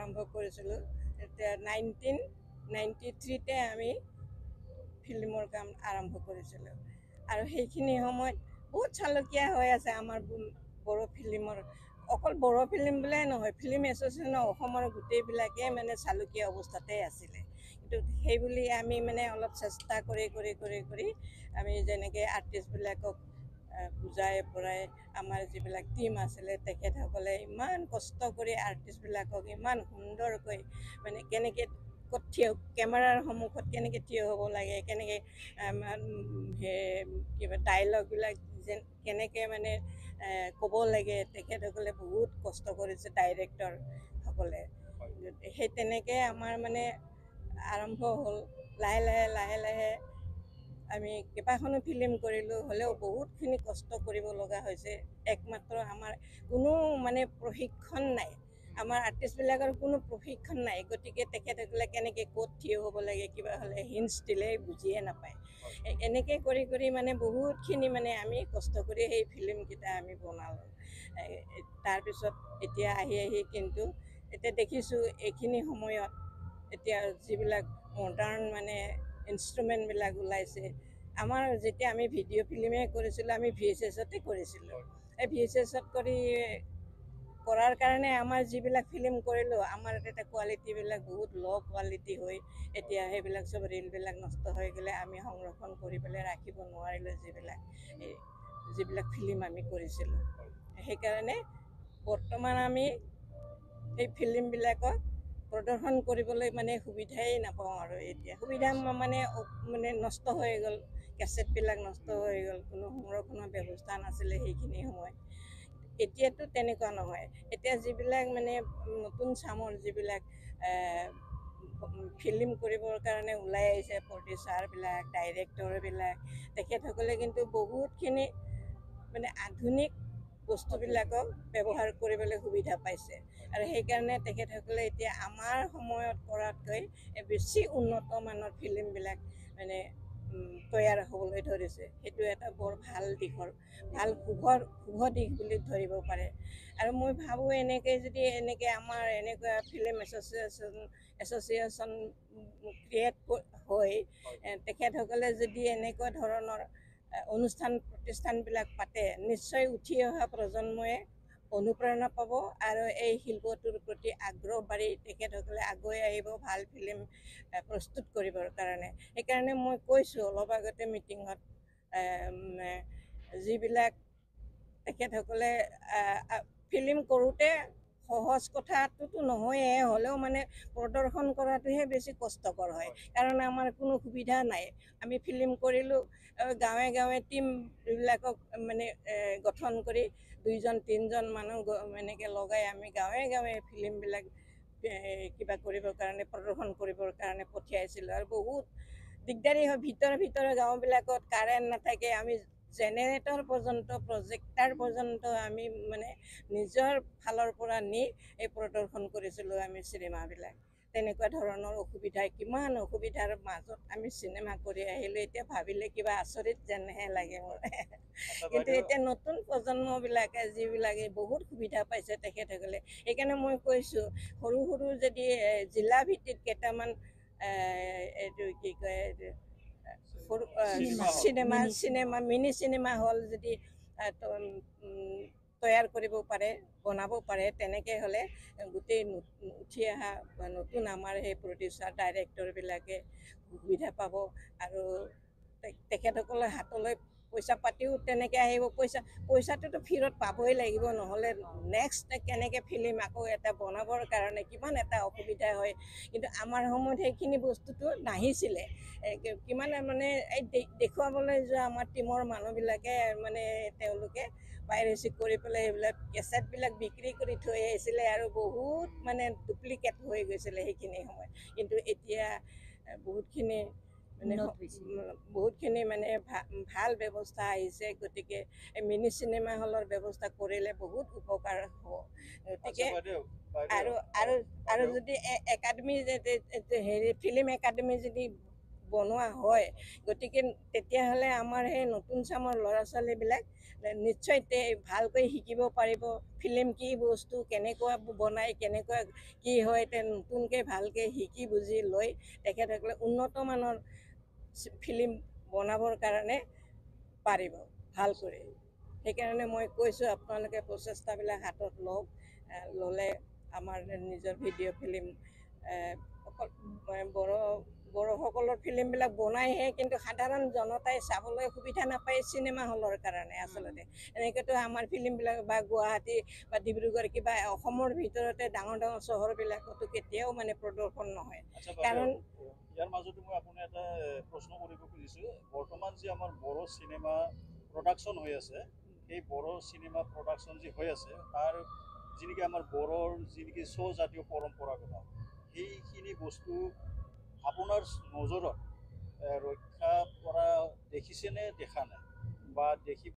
আৰম্ভ কৰিছিলোঁ। এতিয়া 1993তে আমি ফিল্মৰ কাম আৰম্ভ কৰিছিলোঁ আৰু সেইখিনি সময়ত বহুত চালুকীয়া হৈ আছে আমাৰ বড়ো ফিল্মৰ। অকল বড়ো ফিল্ম বুলিয়ে নহয়, ফিল্ম এছ'চিয়েশ্যন অসমৰ গোটেইবিলাকে মানে চালুকীয়া অৱস্থাতে আছিলে। কিন্তু সেইবুলি আমি মানে অলপ চেষ্টা কৰি কৰি কৰি কৰি আমি যেনেকৈ আৰ্টিষ্টবিলাকক বুজাই পৰাই আমাৰ যিবিলাক টীম আছিলে তেখেতসকলে ইমান কষ্ট কৰি আৰ্টিষ্টবিলাকক ইমান সুন্দৰকৈ মানে কেনেকৈ ক'ত থিয়, কেমেৰাৰ সন্মুখত কেনেকৈ থিয় হ'ব লাগে, কেনেকৈ কিবা ডাইলগবিলাক যেন কেনেকৈ মানে ক'ব লাগে, তেখেতসকলে বহুত কষ্ট কৰিছে ডাইৰেক্টৰসকলে। সেই তেনেকৈ আমাৰ মানে আৰম্ভ হ'ল। লাহে লাহে লাহে লাহে আমি কেইবাখনো ফিল্ম কৰিলোঁ, হ'লেও বহুতখিনি কষ্ট কৰিব লগা হৈছে। একমাত্ৰ আমাৰ কোনো মানে প্ৰশিক্ষণ নাই, আমাৰ আৰ্টিষ্টবিলাকৰ কোনো প্ৰশিক্ষণ নাই। গতিকে তেখেতসকলে কেনেকৈ ক'ত থিয় হ'ব লাগে, কিবা হ'লে হিণ্টছ দিলে বুজিয়ে নাপায়। এনেকৈ কৰি কৰি মানে বহুতখিনি মানে আমি কষ্ট কৰি সেই ফিল্মকেইটা আমি বনালোঁ। তাৰপিছত এতিয়া আহি আহি কিন্তু এতিয়া দেখিছোঁ এইখিনি সময়ত এতিয়া যিবিলাক মডাৰ্ণ মানে ইনষ্ট্ৰুমেণ্টবিলাক ওলাইছে। আমাৰ যেতিয়া আমি ভিডিঅ' ফিল্মে কৰিছিলোঁ, আমি VHSতে কৰিছিলোঁ। এই VHSত কৰাৰ কাৰণে আমাৰ যিবিলাক ফিল্ম কৰিলোঁ, আমাৰ এতিয়া কোৱালিটিবিলাক বহুত ল' কোৱালিটি হৈ এতিয়া সেইবিলাক চব ৰিলবিলাক নষ্ট হৈ গ'লে আমি সংৰক্ষণ কৰি পেলাই ৰাখিব নোৱাৰিলোঁ যিবিলাক ফিল্ম আমি কৰিছিলোঁ। সেইকাৰণে বৰ্তমান আমি এই ফিল্মবিলাকক প্ৰদৰ্শন কৰিবলৈ মানে সুবিধাই নাপাওঁ আৰু এতিয়া সুবিধা মানে নষ্ট হৈ গ'ল, কেছেটবিলাক নষ্ট হৈ গ'ল, কোনো সংৰক্ষণৰ ব্যৱস্থা নাছিলে সেইখিনি সময়ত। এতিয়াতো তেনেকুৱা নহয়। এতিয়া যিবিলাক মানে নতুন চামৰ যিবিলাক ফিল্ম কৰিবৰ কাৰণে ওলাই আহিছে, প্ৰডিউচাৰবিলাক, ডাইৰেক্টৰবিলাক, তেখেতসকলে কিন্তু বহুতখিনি মানে আধুনিক বস্তুবিলাকক ব্যৱহাৰ কৰিবলৈ সুবিধা পাইছে আৰু সেইকাৰণে তেখেতসকলে এতিয়া আমাৰ সময়ত কৰাতকৈ বেছি উন্নত মানৰ ফিল্মবিলাক মানে তৈয়াৰ হ'বলৈ ধৰিছে। সেইটো এটা বৰ ভাল দিশৰ শুভ দিশ বুলি ধৰিব পাৰে। আৰু মই ভাবোঁ এনেকৈ আমাৰ এনেকুৱা ফিল্ম এছ'চিয়েশ্যন ক্ৰিয়েট হৈ তেখেতসকলে যদি এনেকুৱা ধৰণৰ অনুষ্ঠান প্ৰতিষ্ঠানবিলাক পাতে, নিশ্চয় উঠি অহা প্ৰজন্মই অনুপ্ৰেৰণা পাব আৰু এই শিল্পটোৰ প্ৰতি আগ্ৰহ বাঢ়ি তেখেতসকলে আগুৱাই আহিব ভাল ফিল্ম প্ৰস্তুত কৰিবৰ কাৰণে। সেইকাৰণে মই কৈছোঁ অলপ আগতে মিটিঙত, যিবিলাক তেখেতসকলে ফিল্ম কৰোঁতে সহজ কথাটোতো নহয়েই, হ'লেও মানে প্ৰদৰ্শন কৰাটোহে বেছি কষ্টকৰ হয়। কাৰণ আমাৰ কোনো সুবিধা নাই। আমি ফিল্ম কৰিলোঁ, গাঁৱে গাঁৱে টীমবিলাকক মানে গঠন কৰি 2জন 3জন মানুহ এনেকৈ লগাই আমি গাঁৱে গাঁৱে ফিল্মবিলাক কিবা কৰিবৰ কাৰণে প্ৰদৰ্শন কৰিবৰ কাৰণে পঠিয়াইছিলোঁ। আৰু বহুত দিগদাৰী হয়, ভিতৰৰ গাঁওবিলাকত কাৰেণ্ট নাথাকে। আমি জেনেৰেটৰ পৰ্যন্ত, প্ৰজেক্টাৰ পৰ্যন্ত আমি মানে নিজৰ ফালৰ পৰা নি এই প্ৰদৰ্শন কৰিছিলোঁ আমি চিনেমাবিলাক। তেনেকুৱা ধৰণৰ কিমান অসুবিধাৰ মাজত আমি চিনেমা কৰি আহিলোঁ। এতিয়া ভাবিলে কিবা আচৰিত যেনহে লাগে মোৰ। কিন্তু এতিয়া নতুন প্ৰজন্মবিলাকে যিবিলাকে বহুত সুবিধা পাইছে তেখেতসকলে। সেইকাৰণে মই কৈছোঁ, সৰু সৰু যদি জিলা ভিত্তিত কেইটামান এইটো কি কয় মিনি চিনেমা হল যদি তৈয়াৰ কৰিব পাৰে, বনাব পাৰে, তেনেকৈ হ'লে গোটেই উঠি অহা নতুন আমাৰ সেই প্ৰডিউচাৰ ডাইৰেক্টৰবিলাকে সুবিধা পাব আৰু তেখেতসকলৰ হাতলৈ পইচা পাতিও তেনেকৈ আহিব। পইচাটোতো ফিৰত পাবই লাগিব, নহ'লে নেক্সট কেনেকৈ ফিল্ম আকৌ এটা বনাবৰ কাৰণে কিমান এটা অসুবিধা হয়। কিন্তু আমাৰ সময়ত সেইখিনি বস্তুটো নাহিছিলে। কিমান মানে এই দেখুৱাবলৈ যোৱা আমাৰ টীমৰ মানুহবিলাকে মানে তেওঁলোকে পাইৰেচি কৰি পেলাই সেইবিলাক কেছেটবিলাক বিক্ৰী কৰি থৈ আহিছিলে আৰু বহুত মানে ডুপ্লিকেট হৈ গৈছিলে সেইখিনি সময়ত। কিন্তু এতিয়া বহুতখিনি মানে ভাল ব্যৱস্থা আহিছে। গতিকে মিনি চিনেমা হলৰ ব্যৱস্থা কৰিলে বহুত উপকাৰ হ'ব। গতিকে আৰু যদি একাডেমি ফিল্ম একাডেমি যদি বনোৱা হয়, গতিকে তেতিয়াহ'লে আমাৰ সেই নতুন চামৰ ল'ৰা ছোৱালীবিলাক নিশ্চয় ভালকৈ শিকিব পাৰিব। ফিল্ম কি বস্তু, কেনেকুৱা বনায়, কেনেকুৱা কি হয়, নতুনকৈ ভালকৈ শিকি বুজি লৈ তেখেতসকলে উন্নত মানৰ ফিল্ম বনাবৰ কাৰণে পাৰিব ভাল কৰি। সেইকাৰণে মই কৈছোঁ আপোনালোকে প্ৰচেষ্টাবিলাক হাতত লওক, ল'লে আমাৰ নিজৰ ভিডিঅ' ফিল্ম অকল বড়োসকলৰ ফিল্মবিলাক বনাইহে, কিন্তু সাধাৰণ জনতাই চাবলৈ সুবিধা নাপায় চিনেমা হলৰ কাৰণে। আচলতে এনেকৈতো আমাৰ ফিল্মবিলাক বা গুৱাহাটী বা ডিব্ৰুগড় কিবা অসমৰ ভিতৰতে ডাঙৰ ডাঙৰ চহৰবিলাকতো কেতিয়াও মানে প্ৰদৰ্শন নহয়। কাৰণ ইয়াৰ মাজতে মই আপোনাক এটা প্ৰশ্ন কৰিব খুজিছোঁ, বৰ্তমান যি আমাৰ বড়ো চিনেমা প্ৰডাকশ্যন হৈ আছে, সেই বড়ো চিনেমা প্ৰডাকশ্যন যি হৈ আছে তাৰ যি নেকি আমাৰ বড়োৰ যি নেকি শ্ব' জাতীয় পৰম্পৰাগত সেইখিনি বস্তু আপোনাৰ নজৰত ৰক্ষা কৰা দেখিছেনে দেখা নাই, বা দেখি